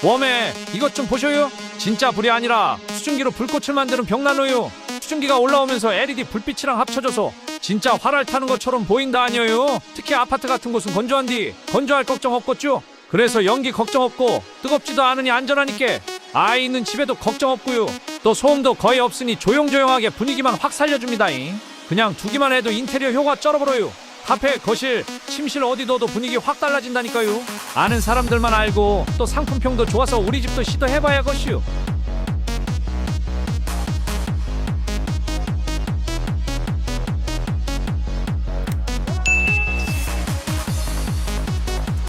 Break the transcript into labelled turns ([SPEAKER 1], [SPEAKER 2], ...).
[SPEAKER 1] 웜에 이것 좀 보셔요. 진짜 불이 아니라 수증기로 불꽃을 만드는 벽난로요. 수증기가 올라오면서 LED 불빛이랑 합쳐져서 진짜 활활 타는 것처럼 보인다 아니에요. 특히 아파트 같은 곳은 건조한디 건조할 걱정 없겠죠. 그래서 연기 걱정 없고 뜨겁지도 않으니 안전하니께 아이 있는 집에도 걱정 없고요. 또 소음도 거의 없으니 조용조용하게 분위기만 확 살려줍니다잉. 그냥 두기만 해도 인테리어 효과 쩔어버려요. 카페, 거실, 침실 어디 둬도 분위기 확 달라진다니까요. 아는 사람들만 알고 또 상품평도 좋아서 우리 집도 시도해봐야겠슈.